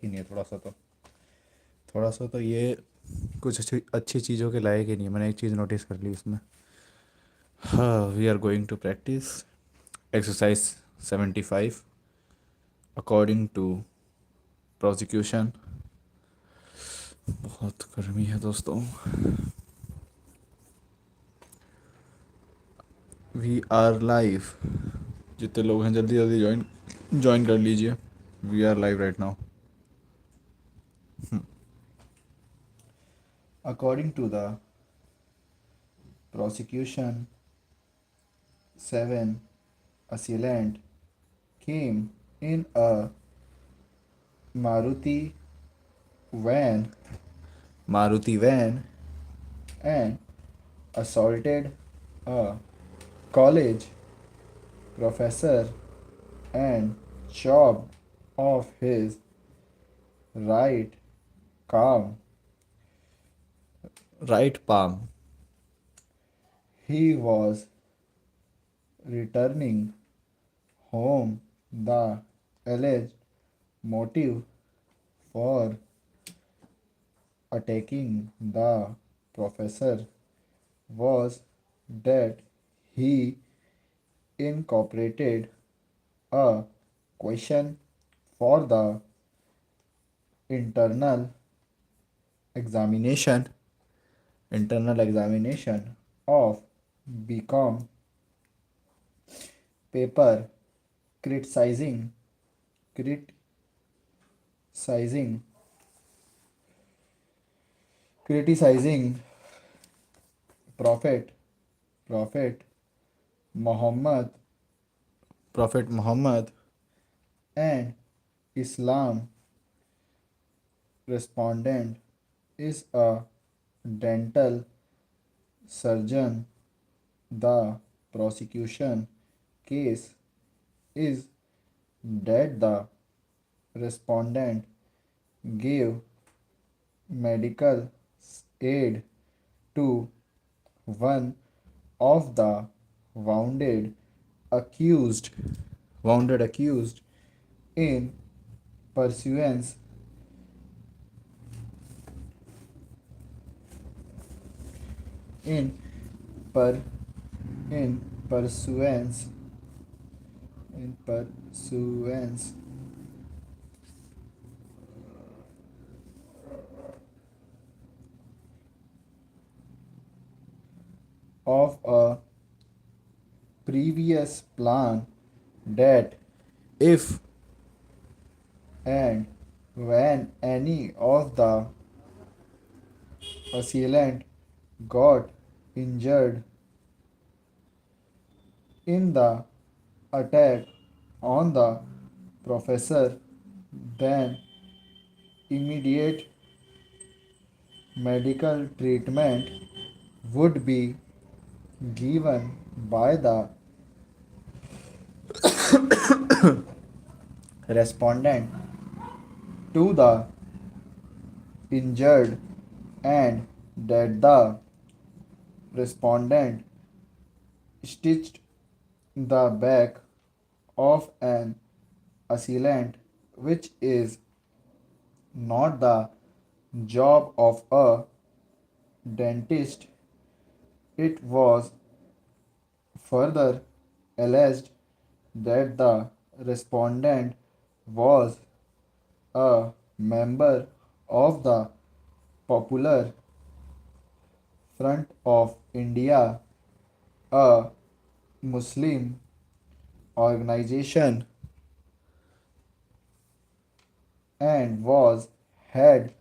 ही नहीं है थोड़ा सा तो ये कुछ अच्छी अच्छी चीज़ों के लायक ही नहीं है। मैंने एक चीज़ नोटिस कर ली इसमें। हाँ, we are going to practice exercise 75 according to prosecution. बहुत गर्मी है दोस्तों। We are live. जितने लोग हैं जल्दी जल्दी ज्वाइन ज्वाइन कर लीजिए। We are live right now. According to the prosecution, seven assailant came in a Maruti van, Maruti van, and assaulted a college professor and chopped off his right arm, right palm. He was returning home. The alleged motive for attacking the professor was that he incorporated a question for the internal examination internal examination of BCom paper criticizing criticizing criticizing prophet prophet Muhammad prophet Muhammad and Islam. Respondent is a dental surgeon. The prosecution case is that the respondent gave medical aid to one of the wounded accused wounded accused in pursuance in per in pursuance in pursuance of a previous plan that if and when any of the assailant got injured in the attack on the professor, then immediate medical treatment would be given by the respondent to the injured, and that the respondent stitched the back of an assailant, which is not the job of a dentist. It was further alleged that the respondent was a member of the Popular Front of India, a Muslim organization, and was head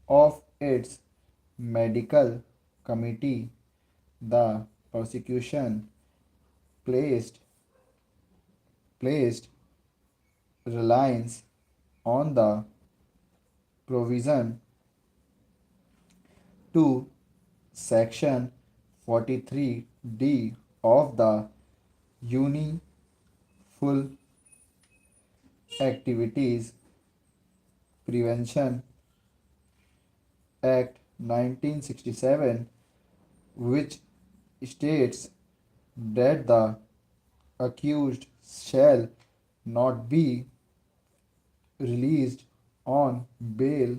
of its medical committee. The prosecution placed placed reliance on the provision to section 43D of the Uniful Activities Prevention Act 1967, which states that the accused shall not be released on bail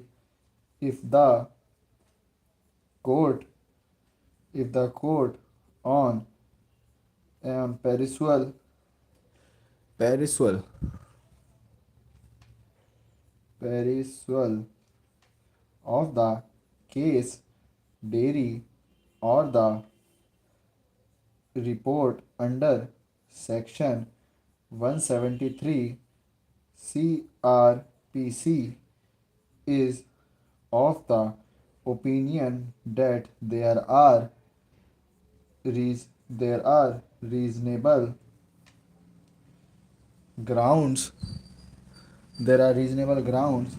if the court court on perusal perusal perusal of the case diary or the report under section 173 CRPC is of the opinion that there are grounds reasonable grounds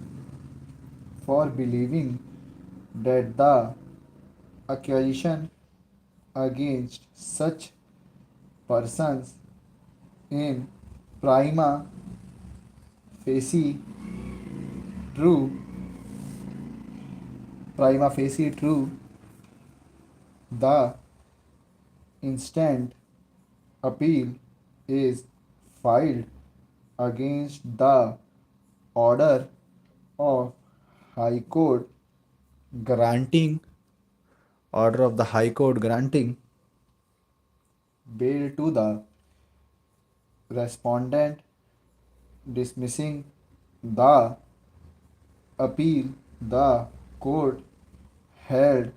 for believing that the accusation against such persons in prima facie true true. The instant appeal is filed against the order of High Court granting granting bail to the respondent, dismissing the appeal. The court held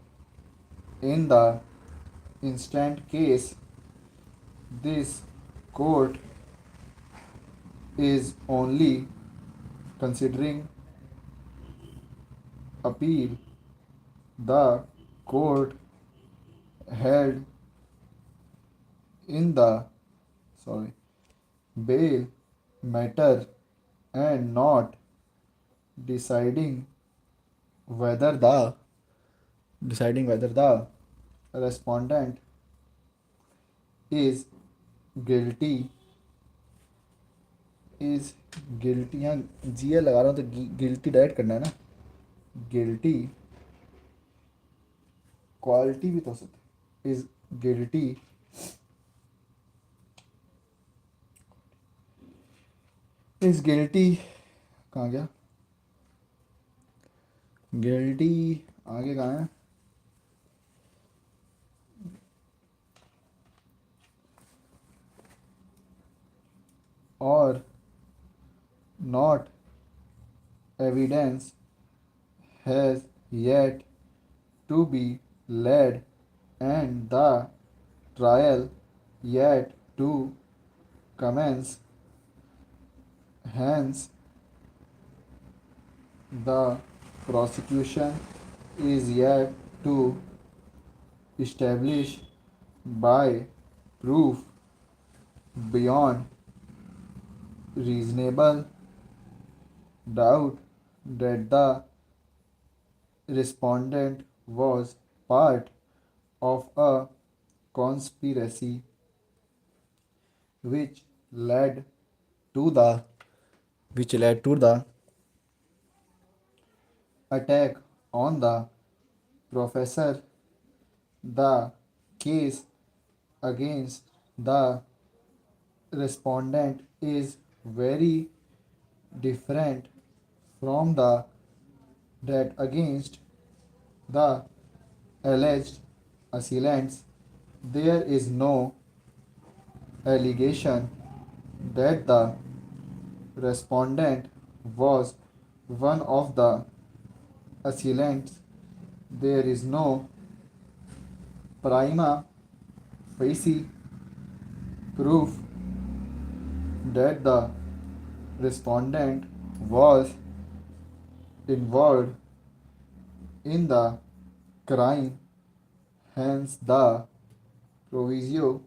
in the instant case. This court is only considering appeal. The court held in the bail matter and not deciding whether the respondent is guilty is guilty यहाँ जी लगा रहा हूँ तो guilty direct करना है ना guilty quality भी तो हो सकती है इज गिल्टी कहाँ गया गिल्टी आगे कहाँ है और not evidence has yet to be led and the trial yet to commence. Hence, the prosecution is yet to establish by proof beyond reasonable doubt that the respondent was part of a conspiracy which led to the attack on the professor. The case against the respondent is very different from that against the alleged assailants. There is no allegation that the respondent was one of the assailants. There is no prima facie proof that the respondent was involved in the crime. Hence, the proviso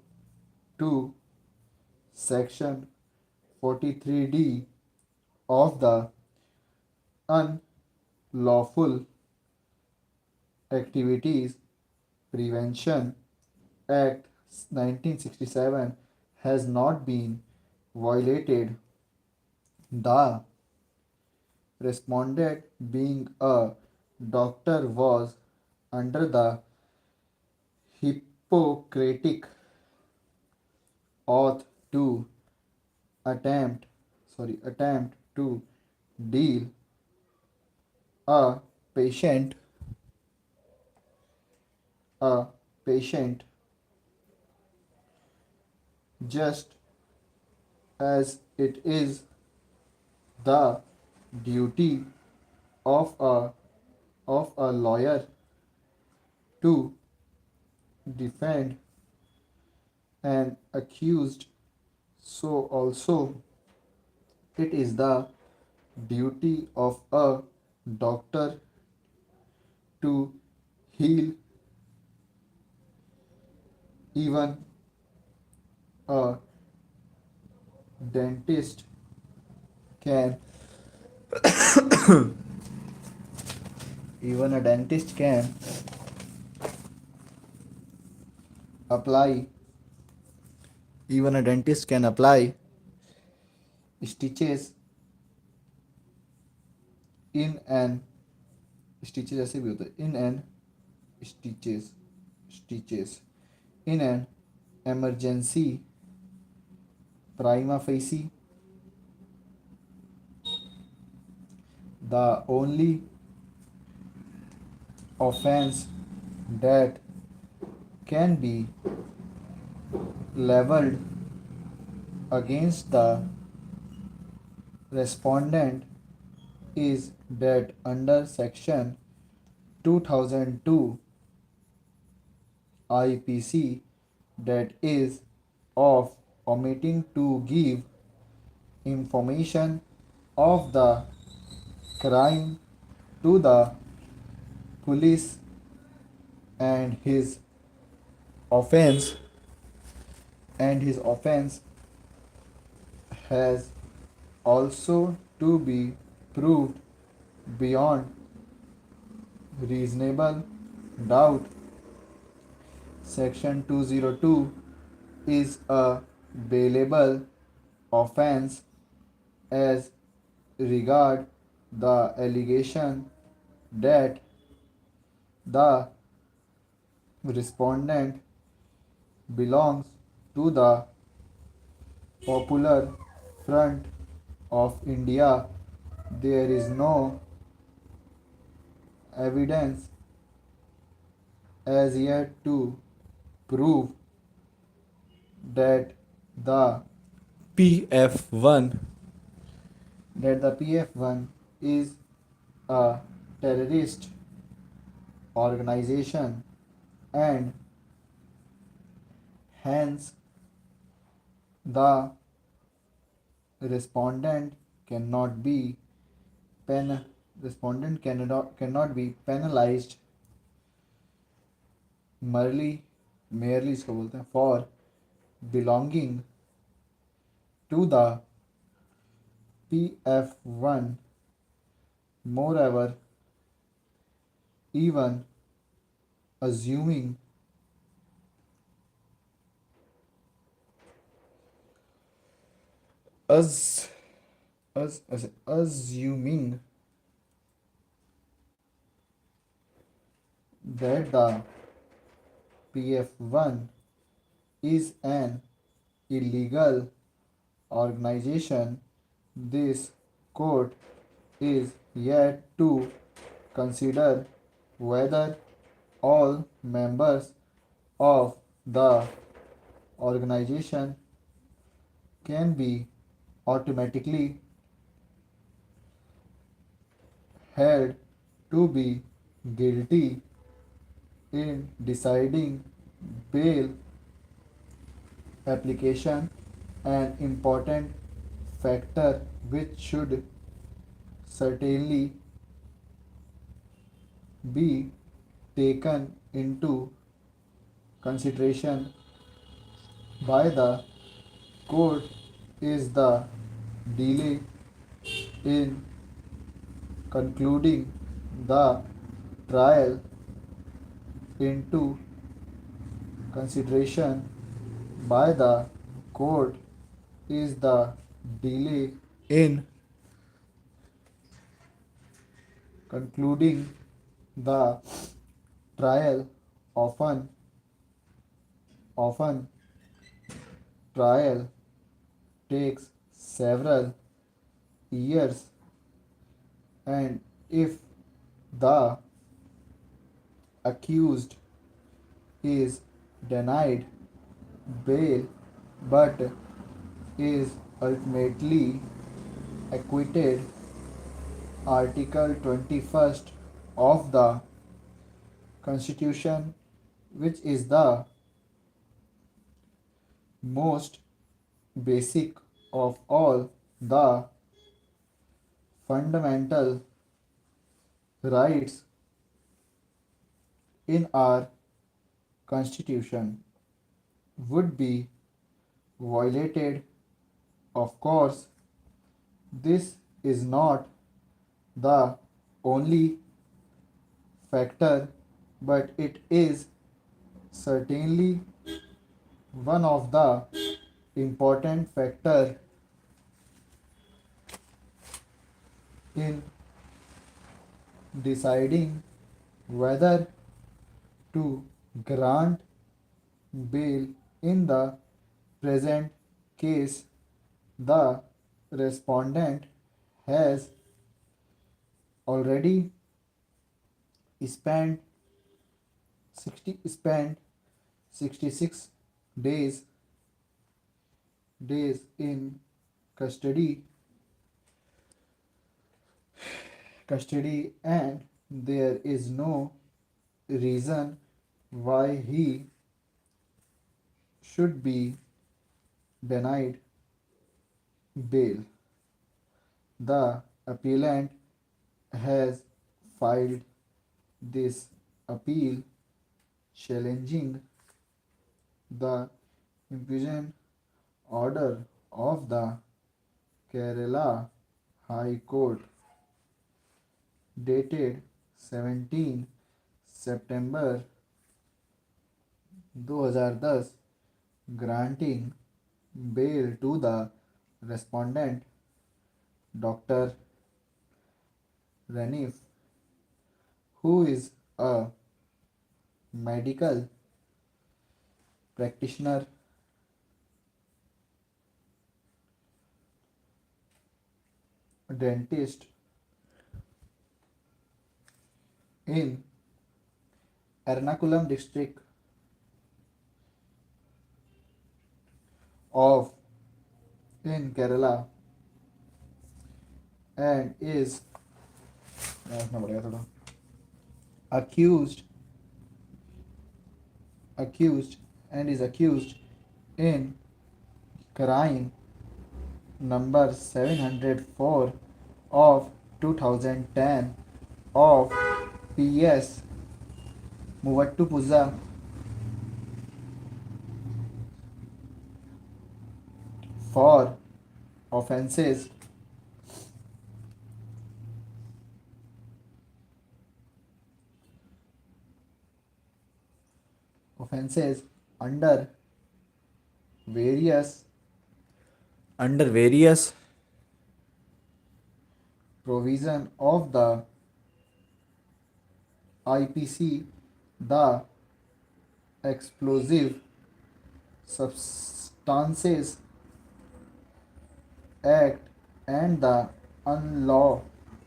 to section 43D of the Unlawful Activities Prevention Act 1967 has not been violated. The respondent, being a doctor, was under the Hippocratic oath to attempt to deal A patient, a patient, just as it is the duty of a lawyer to defend an accused, so also it is the duty of a doctor to heal. Even a dentist can even a dentist can apply even a dentist can apply stitches in an stitches ऐसे भी होता है in an stitches stitches in an emergency prima facie. The only offense that can be leveled against the respondent is that under section 2002 IPC, that is of omitting to give information of the crime to the police, and offense his offense has also to be proved beyond reasonable doubt. Section 202 is a bailable offense as regard the allegation that the respondent belongs to the Popular Front of India. There is no evidence as yet to prove that the PF1 PF1 is a terrorist organization, and hence the respondent cannot be pen cannot be penalized merely इसको बोलते हैं for belonging to the PF1. Moreover, even assuming as assuming that the PF1 is an illegal organization, this court is yet to consider whether all members of the organization can be automatically held to be guilty in deciding bail application. An important factor which should certainly be taken into consideration by the court is the delay in concluding the trial. Into consideration by the court is the delay in concluding the trial. Often trial takes several years, and if The accused is denied bail but is ultimately acquitted. Article 21st of the Constitution, which is the most basic of all the fundamental rights in our Constitution, would be violated. Of course, this is not the only factor, but it is certainly one of the important factor in deciding whether to grant bail. In the present case, the respondent has already spent 66 days in custody and there is no reason why he should be denied bail. The appellant has filed this appeal challenging the imprisonment order of the Kerala High Court dated 17 September 2010, granting bail to the respondent Dr. Ranif, who is a medical practitioner, dentist in Ernakulam district of in Kerala and is accused accused in crime number 704 of 2010 of PS Muvattupuzha for offences offenses under various provision of the IPC, the Explosive Substances Act, and the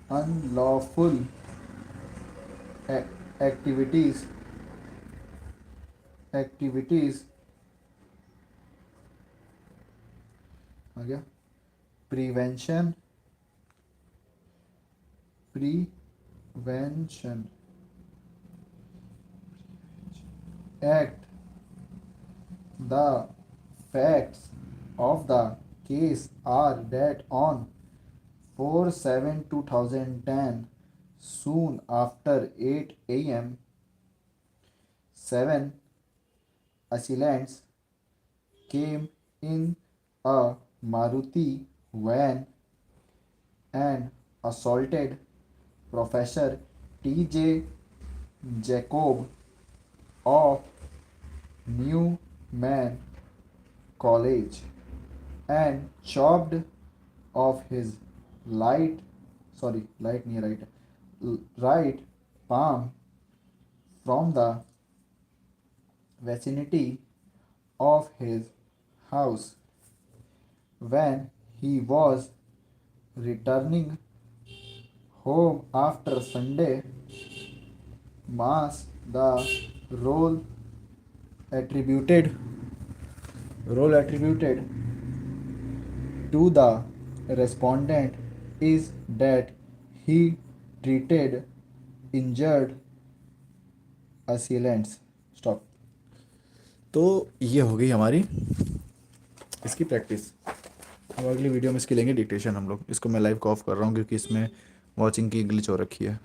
unlawful activities आ गया prevention act. The facts of the case are that on 4/7/2010, soon after 8 a.m., 7 assailants came in a Maruti van and assaulted Professor T.J. Jacob of Newman College and chopped off his right palm from the vicinity of his house when he was returning home after Sunday mass the role attributed attributed to the respondent is that he treated injured assailants. Stop. तो ये हो गई हमारी इसकी practice. अब अगली video में इसकी लेंगे डिक्टेशन हम लोग। इसको मैं लाइव को ऑफ कर रहा हूँ क्योंकि इसमें वॉचिंग की ग्लिच हो रखी है।